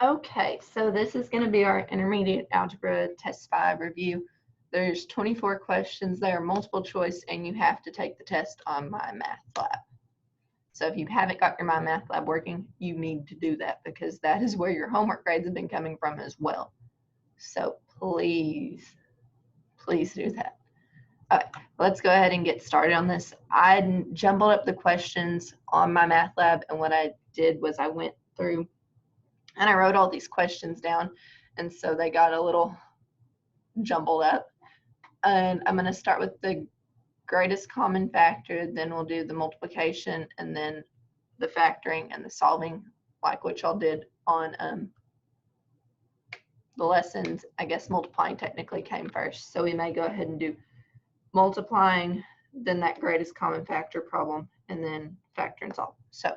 Okay, so this is going to be our intermediate algebra test 5 review. There's 24 questions. They are multiple choice, and you have to take the test on My Math Lab. So if you haven't got your My Math Lab working, you need to do that because that is where your homework grades have been coming from as well. So please do that. All right, let's go ahead and get started on this. I jumbled up the questions on My Math Lab, and what I did was I went through and I wrote all these questions down, and so they got a little jumbled up. And I'm going to start with the greatest common factor, then we'll do the multiplication, and then the factoring and the solving, like what y'all did on the lessons. I guess multiplying technically came first, so we may go ahead and do multiplying, then that greatest common factor problem, and then factor and solve. So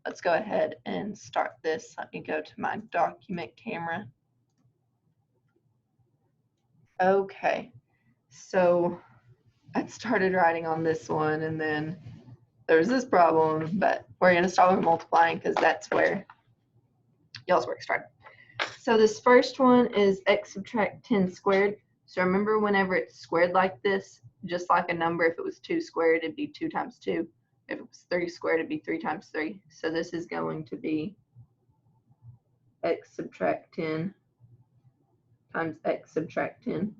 let's go ahead and start this. Let me go to my document camera. Okay, so I started writing on this one, and then there's this problem, but we're going to start with multiplying because that's where y'all's work started. So this first one is x subtract 10 squared. So remember, whenever it's squared like this, just like a number, if it was 2 squared, it'd be 2 times 2. If it was 3 squared, it'd be 3 times 3. So this is going to be x subtract 10 times x subtract 10.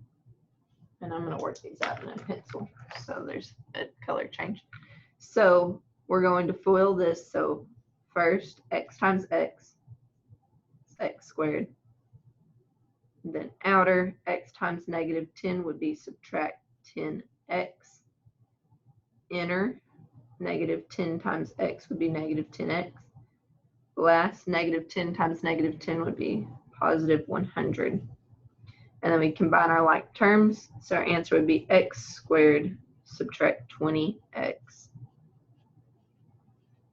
And I'm going to work these out in a pencil, so there's a color change. So we're going to FOIL this. So first, x times x is x squared. Then outer, x times negative 10 would be subtract 10x. Inner, negative 10 times x would be negative 10x. Last, negative 10 times negative 10 would be positive 100. And then we combine our like terms. So our answer would be x squared subtract 20x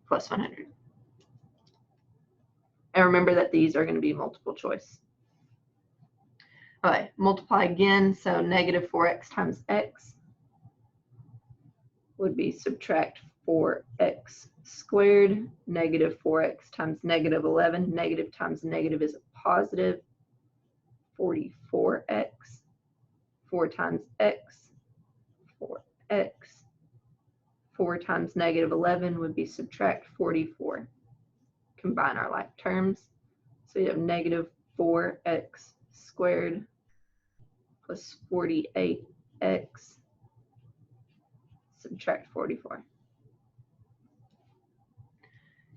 plus 100. And remember that these are going to be multiple choice. Okay, multiply again. So negative 4x times x would be subtract 4x squared. Negative 4x times negative 11. Negative times negative is a positive. 44x. 4 times x. 4x. 4 times negative 11 would be subtract 44. Combine our like terms. So you have negative 4x squared plus 48x subtract 44.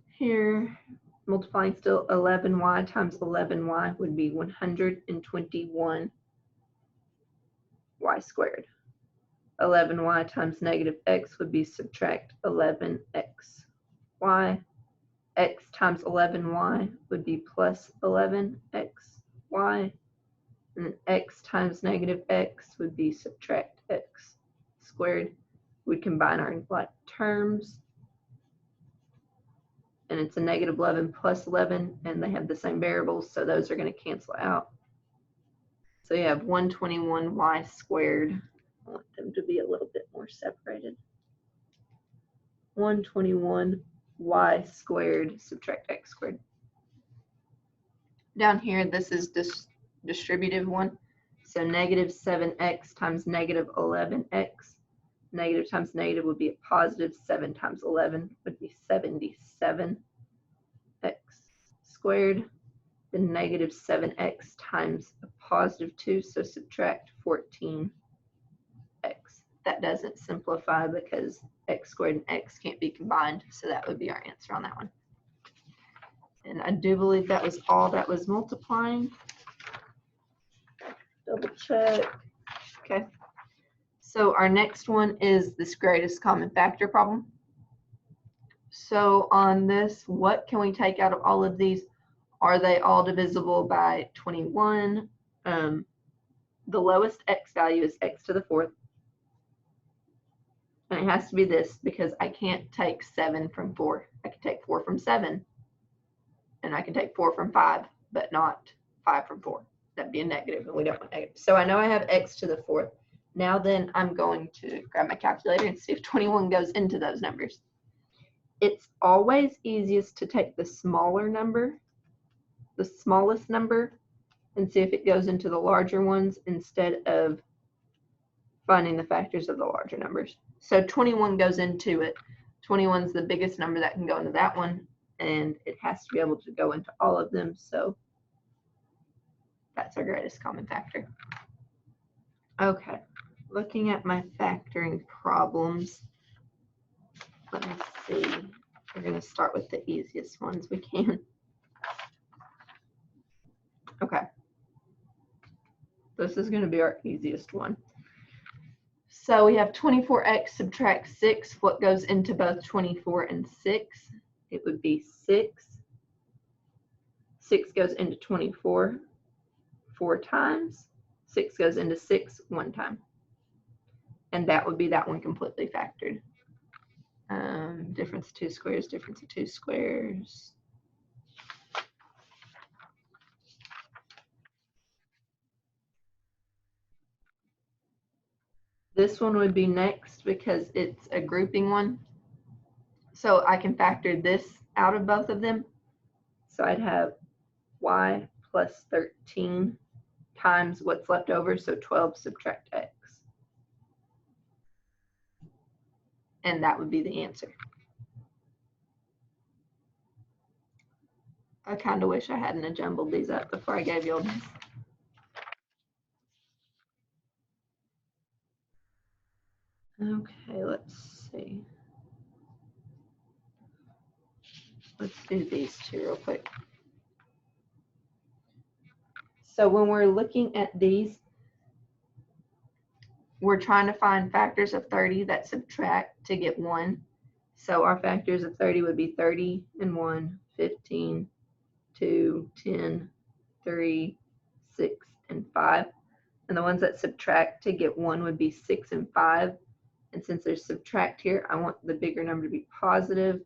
Here, multiplying still, 11y times 11y would be 121y squared. 11y times negative x would be subtract 11xy. X times 11y would be plus 11xy. And x times negative x would be subtract x squared. We combine our like terms, and it's a negative 11 plus 11, and they have the same variables, so those are going to cancel out. So you have 121y squared. I want them to be a little bit more separated. 121y squared subtract x squared. Down here, this is this distributive one. So negative 7x times negative 11x. Negative times negative would be a positive. 7 times 11 would be 77x squared. Then negative 7x times a positive 2, so subtract 14x. That doesn't simplify because x squared and x can't be combined, so that would be our answer on that one. And I do believe that was all that was multiplying. Double check. Okay. So our next one is this greatest common factor problem. So on this, what can we take out of all of these? Are they all divisible by 21? The lowest x value is x to the 4th. And it has to be this because I can't take 7 from 4. I can take 4 from 7. And I can take 4 from 5, but not 5 from 4. That'd be a negative, and we don't want negative. So I know I have x to the 4th. Now then, I'm going to grab my calculator and see if 21 goes into those numbers. It's always easiest to take the smaller number the smallest number and see if it goes into the larger ones instead of finding the factors of the larger numbers. So 21 goes into it. 21 is the biggest number that can go into that one, and it has to be able to go into all of them. So that's our greatest common factor. Okay, looking at my factoring problems, let me see. We're going to start with the easiest ones we can. Okay, this is going to be our easiest one. So we have 24x subtract 6. What goes into both 24 and 6? It would be 6. 6 goes into 24 4 times. 6 goes into 6 1 time. And that would be that one completely factored. Difference of 2 squares, difference of 2 squares. This one would be next because it's a grouping one. So I can factor this out of both of them. So I'd have y plus 13 times what's left over, so 12 subtract x. And that would be the answer. I kind of wish I hadn't jumbled these up before I gave you all this. Okay, let's see. Let's do these two real quick. So when we're looking at these, we're trying to find factors of 30 that subtract to get 1. So our factors of 30 would be 30 and 1, 15, 2, 10, 3, 6, and 5. And the ones that subtract to get 1 would be 6 and 5. And since there's subtract here, I want the bigger number to be positive,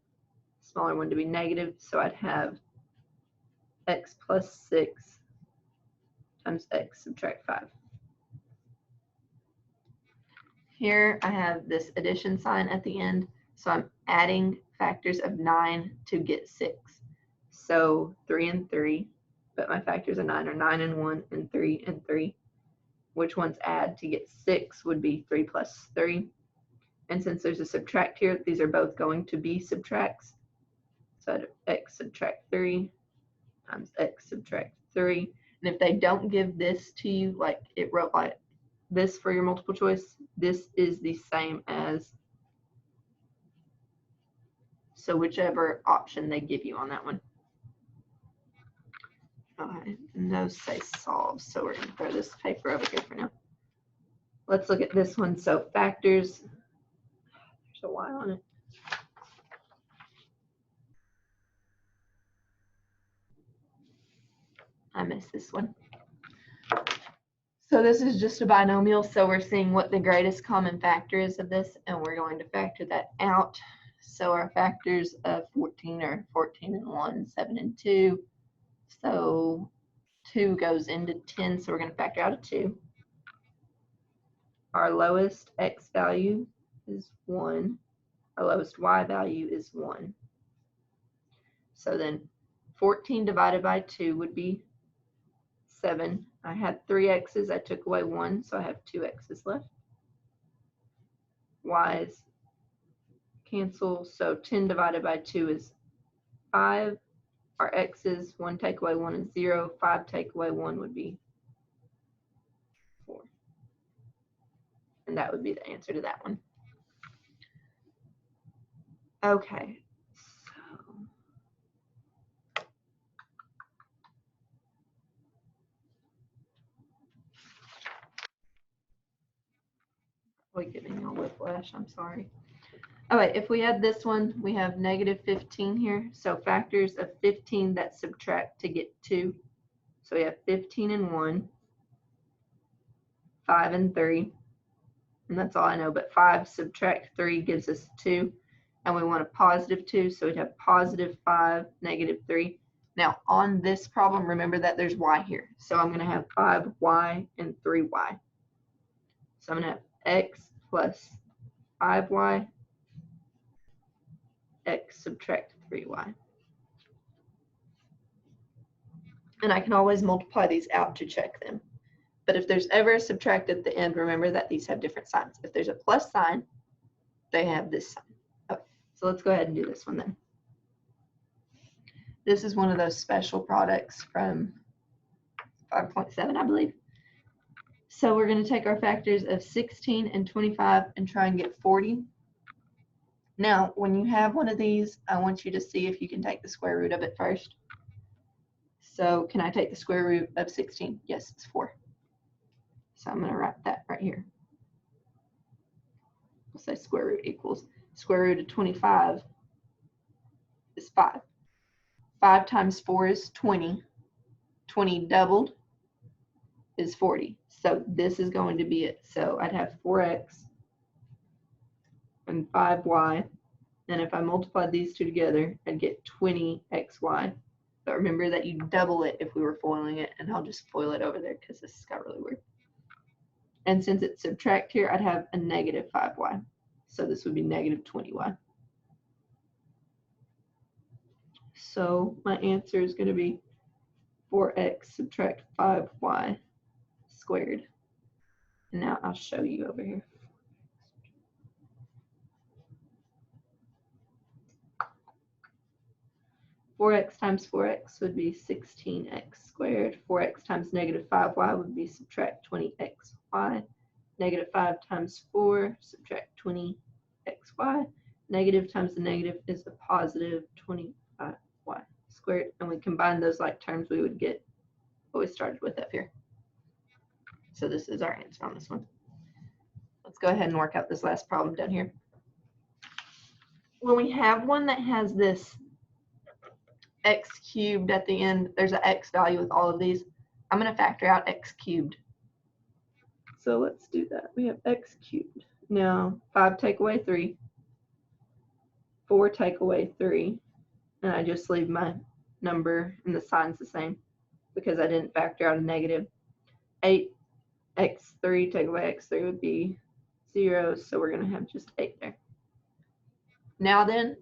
smaller one to be negative. So I'd have x plus 6 times x subtract 5. Here I have this addition sign at the end. So I'm adding factors of 9 to get 6. So 3 and 3, but my factors of 9 are 9 and 1 and 3 and 3. Which ones add to get 6 would be 3 plus 3. And since there's a subtract here, these are both going to be subtracts. So I'd have x subtract 3 times x subtract 3. And if they don't give this to you, like it wrote like this for your multiple choice, this is the same as, so whichever option they give you on that one. Alright, and those say solve, so we're going to throw this paper over here for now. Let's look at this one. So factors, there's a y on it. I missed this one. So this is just a binomial, so we're seeing what the greatest common factor is of this, and we're going to factor that out. So our factors of 14 are 14 and 1, 7 and 2. So 2 goes into 10, so we're going to factor out a 2. Our lowest x value is 1. Our lowest y value is 1. So then 14 divided by 2 would be 7. I had 3 x's, I took away 1, so I have 2 x's left. Y's cancel, so 10 divided by 2 is 5. Our x's, 1 take away 1 is 0, 5 take away 1 would be 4. And that would be the answer to that one. Okay, so probably giving you a whiplash, I'm sorry. All right, if we had this one, we have negative 15 here. So factors of 15 that subtract to get 2. So we have 15 and 1, 5 and 3, and that's all I know. But 5 subtract 3 gives us 2, and we want a positive 2, so we'd have positive 5, negative 3. Now on this problem, remember that there's y here. So I'm going to have 5y and 3y. So I'm going to have x plus 5y, x subtract 3y. And I can always multiply these out to check them. But if there's ever a subtract at the end, remember that these have different signs. If there's a plus sign, they have this sign. Okay, so let's go ahead and do this one then. This is one of those special products from 5.7, I believe. So we're going to take our factors of 16 and 25 and try and get 40. Now, when you have one of these, I want you to see if you can take the square root of it first. So can I take the square root of 16? Yes, it's 4. So I'm going to write that right here. We'll say square root equals square root of 25 is 5. 5 times 4 is 20. 20 doubled is 40. So this is going to be it. So I'd have 4x and 5y. And if I multiplied these two together, I'd get 20xy. But remember that you double it if we were foiling it, and I'll just foil it over there because this got really weird. And since it's subtract here, I'd have a negative 5y. So this would be negative 20y. So my answer is going to be 4x subtract 5y squared. And now I'll show you over here. Four x times 4x would be 16x squared. 4x times negative 5y would be subtract 20xy. Negative 5 times 4, subtract 20xy. Negative times the negative is a positive 25y squared. And we combine those like terms, we would get what we started with up here. So this is our answer on this one. Let's go ahead and work out this last problem down here. When we have one that has this x cubed at the end, there's an x value with all of these. I'm going to factor out x cubed. So let's do that. We have x cubed. Now 5 take away 3, 4 take away 3, and I just leave my number and the sign's the same because I didn't factor out a negative. 8x3 take away x3 would be 0, so we're going to have just 8 there. Now then,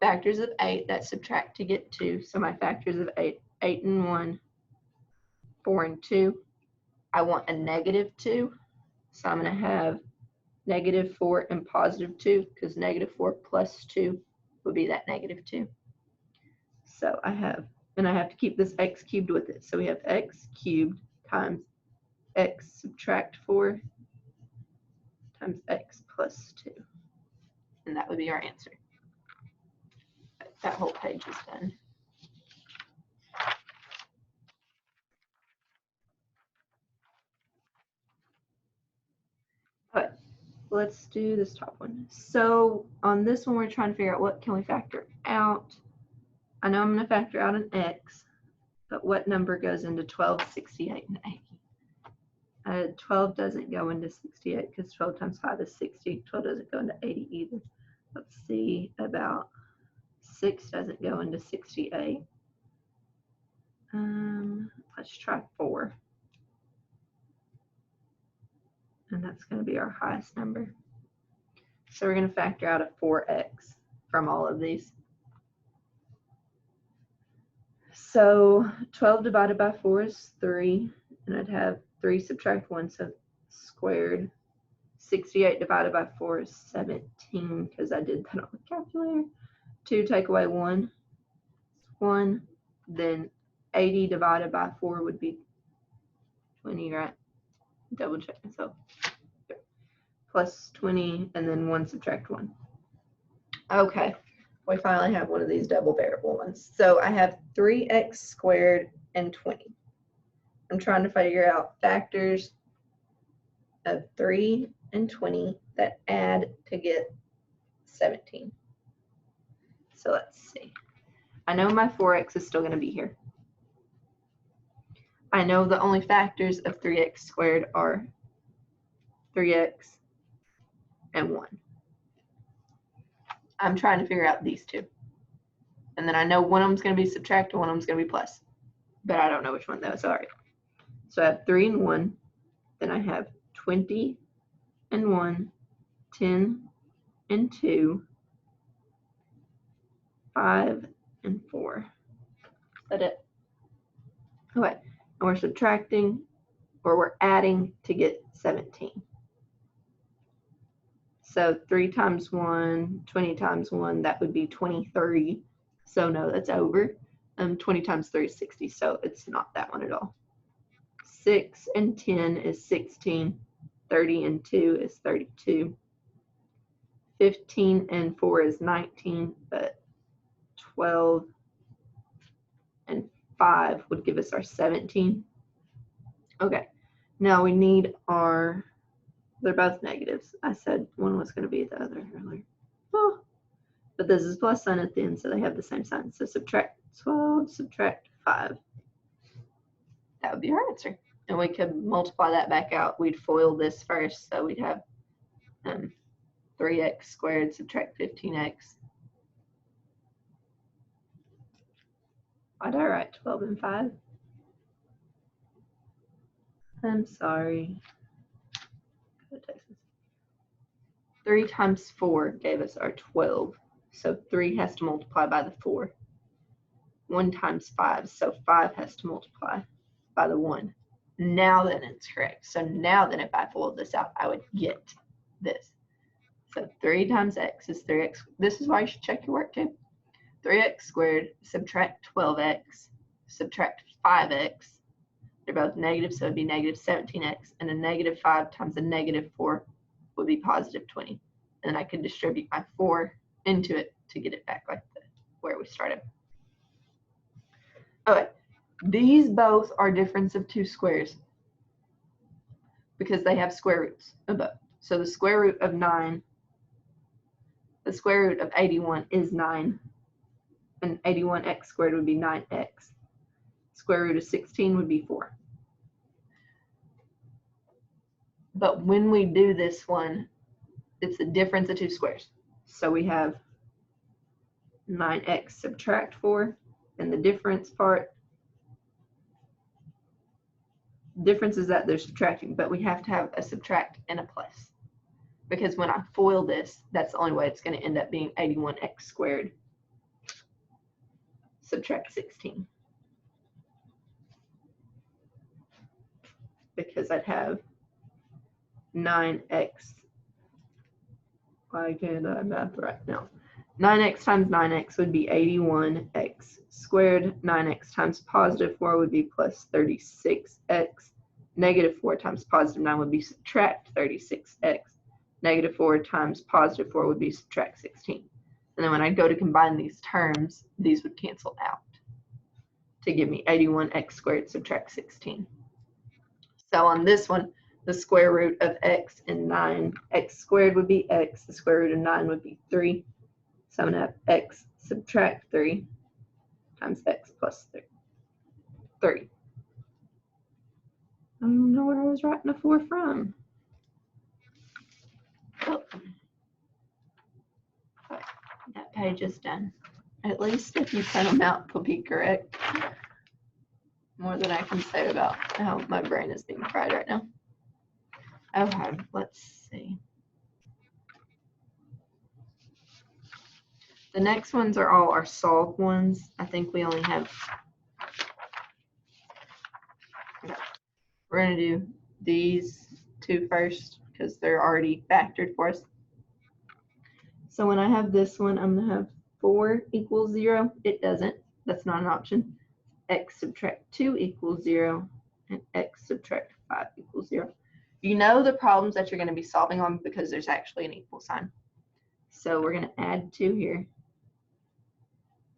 factors of 8 that subtract to get 2. So my factors of 8, 8 and 1, 4 and 2. I want a negative 2, so I'm going to have negative 4 and positive 2 because negative 4 plus 2 would be that negative 2. So I have, and I have to keep this x cubed with it. So we have x cubed times x subtract 4 times x plus 2. And that would be our answer. That whole page is done. All right, let's do this top one. So on this one, we're trying to figure out what can we factor out. I know I'm going to factor out an x, but what number goes into 12, 68, and 80? 12 doesn't go into 68 because 12 times 5 is 60. 12 doesn't go into 80 either. Let's see about 6 doesn't go into 68. Let's try 4. And that's going to be our highest number. So we're going to factor out a 4x from all of these. So 12 divided by 4 is 3, and I'd have 3 subtract 1, so squared. 68 divided by 4 is 17 because I did that on the calculator. 2 take away 1 is 1. Then 80 divided by 4 would be 20, right? Double check myself. Plus 20, and then 1 subtract 1. Okay, we finally have one of these double variable ones. So I have 3x squared and 20. I'm trying to figure out factors of 3 and 20 that add to get 17. So let's see. I know my 4x is still going to be here. I know the only factors of 3x squared are 3x and 1. I'm trying to figure out these two. And then I know one of them's going to be subtract and one of them's going to be plus. But I don't know which one those are. So I have 3 and 1. Then I have 20 and 1, 10 and 2, 5 and 4. Is that it? Okay, and we're subtracting, or we're adding to get 17. So 3 times 1, 20 times 1, that would be 23. So no, that's over. 20 times 3 is 60, so it's not that one at all. 6 and 10 is 16. 30 and 2 is 32. 15 and 4 is 19, but 12 and 5 would give us our 17. Okay, now we need our, they're both negatives. I said one was going to be the other earlier. Oh, but this is plus sign at the end, so they have the same sign. So subtract 12, subtract 5. That would be our answer. And we could multiply that back out. We'd FOIL this first, so we'd have 3x squared subtract 15x. Why did I write 12 and 5? I'm sorry. 3 times 4 gave us our 12. So 3 has to multiply by the 4. 1 times 5, so 5 has to multiply by the 1. Now then it's correct. So now then if I FOIL this out, I would get this. So 3 times x is 3x. This is why you should check your work too. 3x squared, subtract 12x, subtract 5x. They're both negative, so it would be negative 17x. And a negative 5 times a negative 4 would be positive 20. And I could distribute my 4 into it to get it back like where we started. Okay, these both are difference of two squares because they have square roots above. So the square root of 9, the square root of 81 is 9. And 81x squared would be 9x. Square root of 16 would be 4. But when we do this one, it's the difference of two squares. So we have 9x subtract 4, and the difference part, difference is that they're subtracting, but we have to have a subtract and a plus. Because when I FOIL this, that's the only way it's going to end up being 81x squared subtract 16. Because I'd have 9x, why can't I math right now? 9x times 9x would be 81x squared. 9x times positive 4 would be plus 36x. Negative 4 times positive 9 would be subtract 36x. Negative 4 times positive 4 would be subtract 16. And then when I go to combine these terms, these would cancel out to give me 81x squared subtract 16. So on this one, the square root of x and 9x squared would be x. The square root of 9 would be 3. So I'm going to have x subtract 3 times x plus 3. I don't know where I was writing a 4 from. Oh. Okay. That page is done. At least if you print them out, they'll be correct. More than I can say about how my brain is being fried right now. Okay, let's see. The next ones are all our solved ones. I think we only have, we're going to do these two first because they're already factored for us. So when I have this one, I'm going to have 4 equals 0. It doesn't. That's not an option. X subtract 2 equals 0. And x subtract 5 equals 0. You know the problems that you're going to be solving on because there's actually an equal sign. So we're going to add 2 here.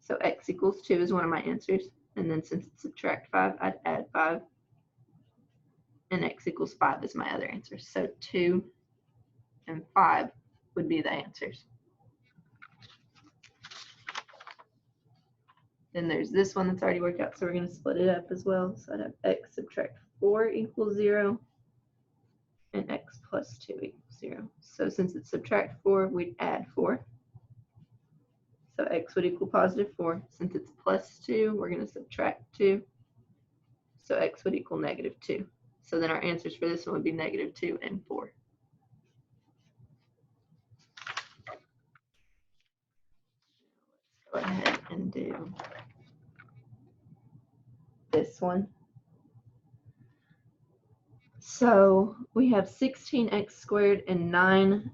So x equals 2 is one of my answers. And then since it's subtract 5, I'd add 5. And x equals 5 is my other answer. So 2 and 5 would be the answers. Then there's this one that's already worked out, so we're going to split it up as well. So I'd have x subtract 4 equals 0, and x plus 2 equals 0. So since it's subtract 4, we'd add 4. So x would equal positive 4. Since it's plus 2, we're going to subtract 2. So x would equal negative 2. So then our answers for this one would be negative 2 and 4. Let's go ahead and do this one. So we have 16x squared and 9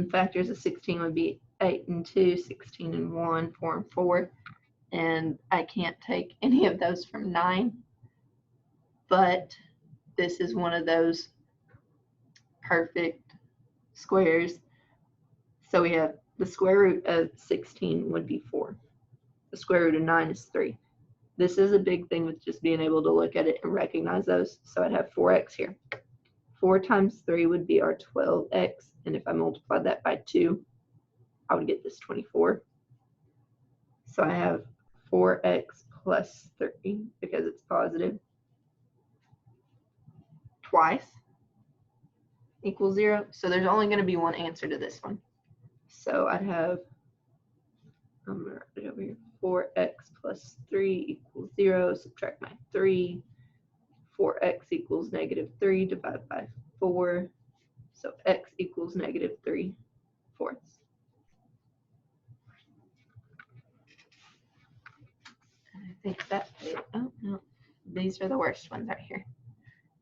factors of 16 would be 8 and 2, 16 and 1, 4 and 4. And I can't take any of those from 9. But this is one of those perfect squares. So we have the square root of 16 would be 4. The square root of 9 is 3. This is a big thing with just being able to look at it and recognize those. So I'd have 4x here. 4 times 3 would be our 12x. And if I multiplied that by 2, I would get this 24. So I have 4x plus 3 because it's positive twice equals 0. So there's only going to be one answer to this one. So I'd have, I'm going to write it over here, 4x plus 3 equals 0. Subtract my 3. 4x equals negative 3 divided by 4. So x equals negative 3/4. And I think that, oh no, these are the worst ones right here.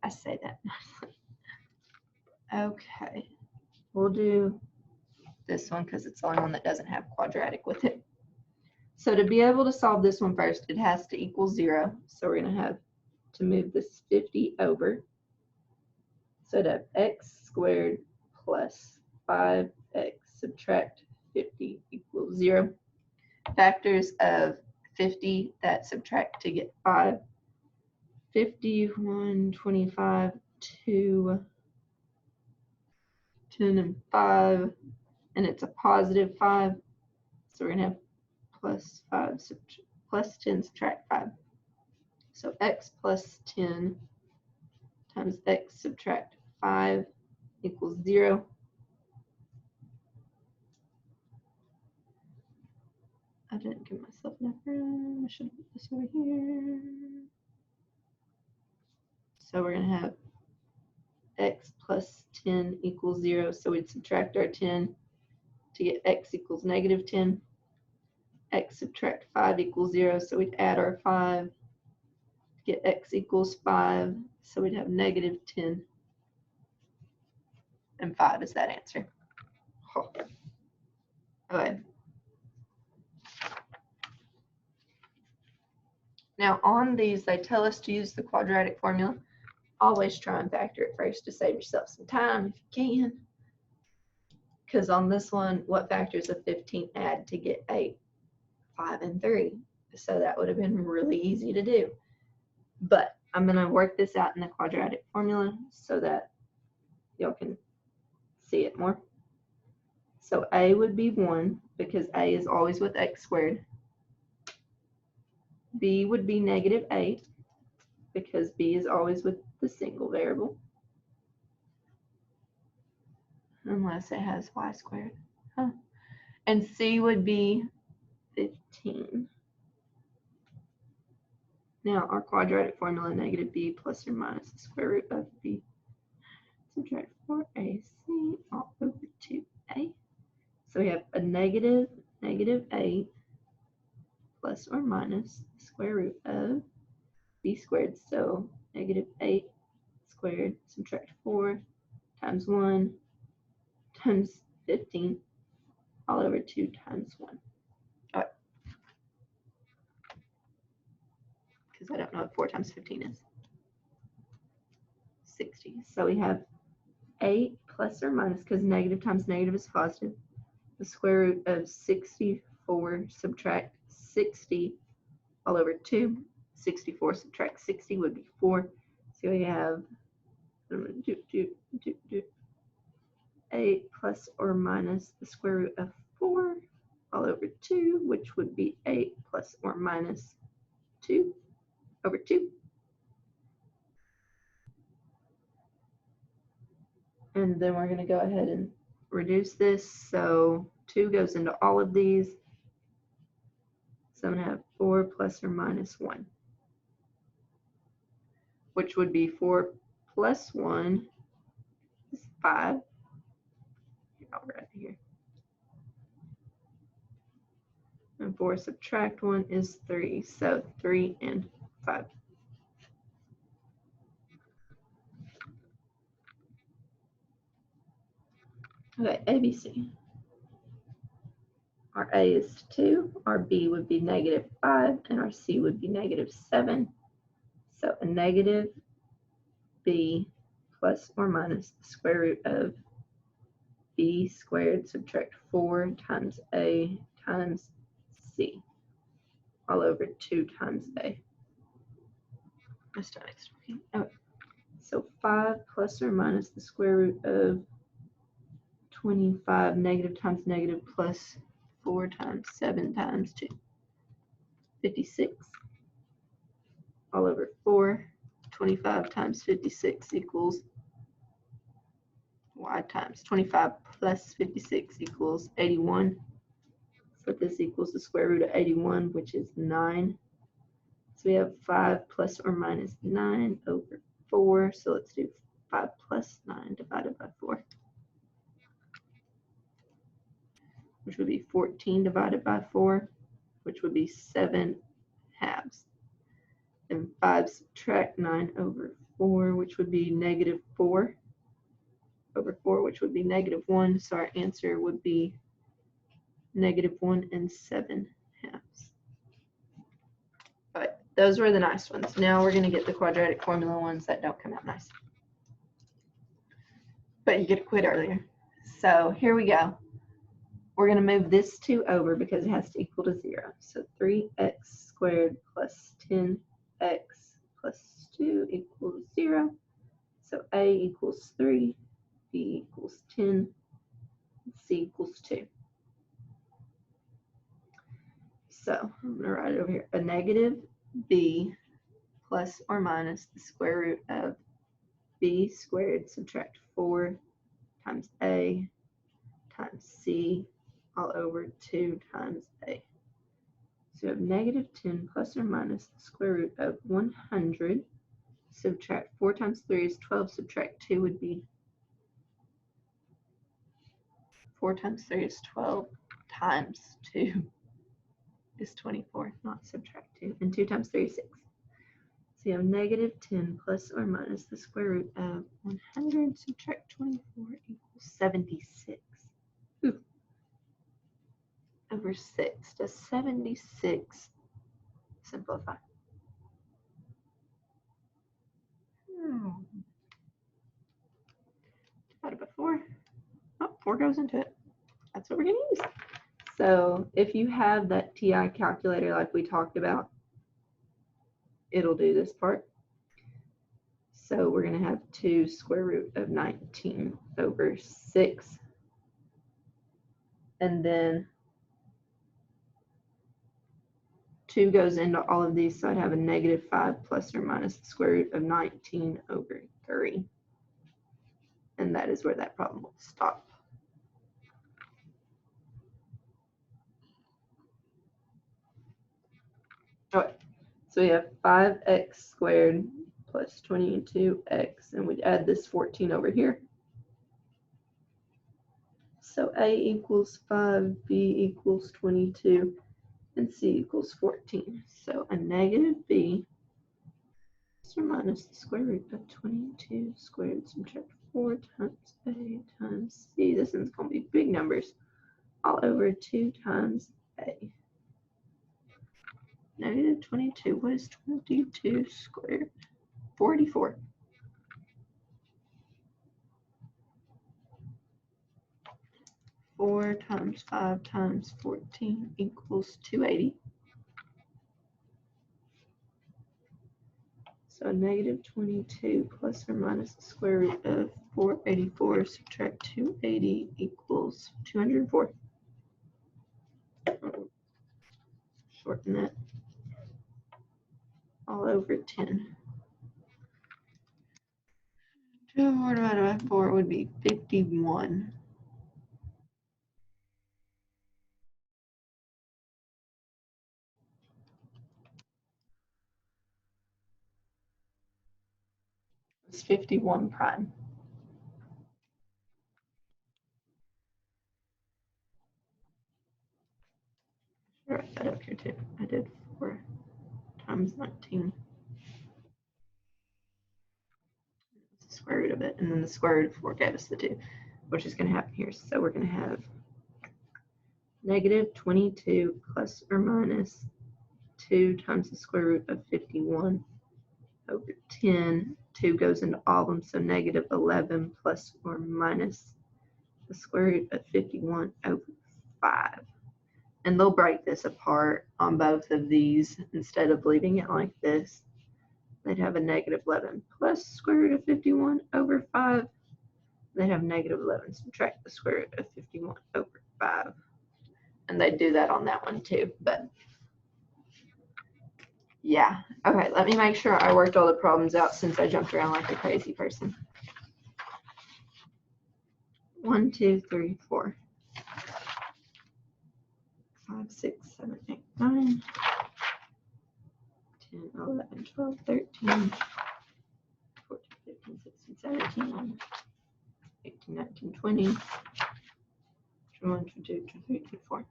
I say that nicely. Okay, we'll do this one because it's the only one that doesn't have quadratic with it. So to be able to solve this one first, it has to equal 0. So we're going to have to move this 50 over. So to have x squared plus 5x subtract 50 equals 0. Factors of 50 that subtract to get 5. 51, 25, 2, 10, and 5. And it's a positive 5. So we're going to have plus 5, plus 10 subtract 5. So x plus 10 times x subtract 5 equals 0. I didn't give myself enough room. I should have put this over here. So we're going to have x plus 10 equals 0. So we'd subtract our 10 to get x equals negative 10. X subtract 5 equals 0. So we'd add our 5 to get x equals 5. So we'd have negative 10. And 5 is that answer. Oh. Okay. Now on these, they tell us to use the quadratic formula. Always try and factor it first to save yourself some time if you can. Because on this one, what factors of 15 add to get 8? 5 and 3. So that would have been really easy to do. But I'm going to work this out in the quadratic formula so that y'all can see it more. So a would be 1 because a is always with x squared. B would be negative 8 because b is always with the single variable. Unless it has y squared. Huh. And c would be 15. Now our quadratic formula, negative b plus or minus the square root of b. Subtract 4ac all over 2a. So we have a negative 8 plus or minus the square root of b squared. So negative 8 squared, subtract 4 times 1 times 15 all over 2 times 1. All right. Because I don't know what 4 times 15 is. 60. So we have 8 plus or minus, because negative times negative is positive, the square root of 64 subtract 60 all over 2. 64 subtract 60 would be 4. So we have 8 plus or minus the square root of 4 all over 2, which would be 8 plus or minus 2 over 2. And then we're going to go ahead and reduce this. So 2 goes into all of these. So I'm going to have 4 plus or minus 1, which would be 4 plus 1 is 5. I'll write it here. And 4 subtract 1 is 3. So 3 and 5. Okay, ABC. Our A is 2, our B would be -5, and our C would be -7. So a negative B plus or minus the square root of B squared subtract 4 times A times C all over 2 times A. Okay. So 5 plus or minus the square root of 25, negative times negative plus 4 times 7 times 2. 56 all over 4. 25 times 56 equals y times 25 plus 56 equals 81. So this equals the square root of 81, which is 9. So we have 5 plus or minus 9 over 4. So let's do 5 plus 9 divided by 4, which would be 14 divided by 4, which would be 7 halves. And 5 subtract 9 over 4, which would be -4 over 4, which would be -1. So our answer would be -1 and 7 halves. But those were the nice ones. Now we're going to get the quadratic formula ones that don't come out nice. But you get to quit earlier. So here we go. We're going to move this 2 over because it has to equal to 0. So 3x squared plus 10x plus 2 equals 0. So A equals 3, B equals 10, C equals 2. So I'm going to write it over here. A negative B plus or minus the square root of B squared subtract 4 times A times C all over 2 times A. So we have -10 plus or minus the square root of 100. Subtract 4 times 3 is 12. Subtract 2 would be 4 times 3 is 12 times 2 is 24, not subtract 2. And 2 times 3 is 6. So you have -10 plus or minus the square root of 100 subtract 24 equals 76. Ooh. Over 6. Does 76 simplify? Divided by 4. Oh, 4 goes into it. That's what we're going to use. So if you have that TI calculator like we talked about, it'll do this part. So we're going to have 2 square root of 19 over 6. And then 2 goes into all of these, so I'd have a -5 plus or minus the square root of 19 over 3. And that is where that problem will stop. Okay, so we have 5x squared plus 22x, and we'd add this 14 over here. So A equals 5, B equals 22, and C equals 14. So a negative B plus or minus the square root of 22 squared subtract 4 times A times C. This one's going to be big numbers. All over 2 times A. -22. What is 22 squared? 44. 4 times 5 times 14 equals 280. So -22 plus or minus the square root of 484 subtract 280 equals 204. Shorten that. All over 10. 2 divided by 4 would be 51. It's 51 prime. I'll write that up here too. I did 4 times 19. The square root of it, and then the square root of 4 gave us the 2. which is going to happen here. So we're going to have negative 22 plus or minus 2 times the square root of 51 over 10. 2 goes into all of them, so negative 11 plus or minus the square root of 51 over 5. And they'll break this apart on both of these instead of leaving it like this. They'd have a negative 11 plus square root of 51 over 5. They'd have negative 11 subtract the square root of 51 over 5. And they'd do that on that one too, but yeah. Okay, let me make sure I worked all the problems out since I jumped around like a crazy person. 1, 2, 3, 4, 5, 6, 7, 8, 9, 10, 11, 12, 13, 14, 15, 16, 17, 18, 19, 20, 21, 22, 23, 24.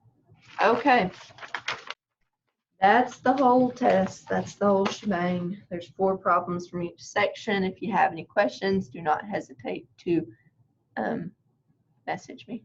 Okay. That's the whole test. That's the whole shebang. There's 4 problems from each section. If you have any questions, do not hesitate to message me.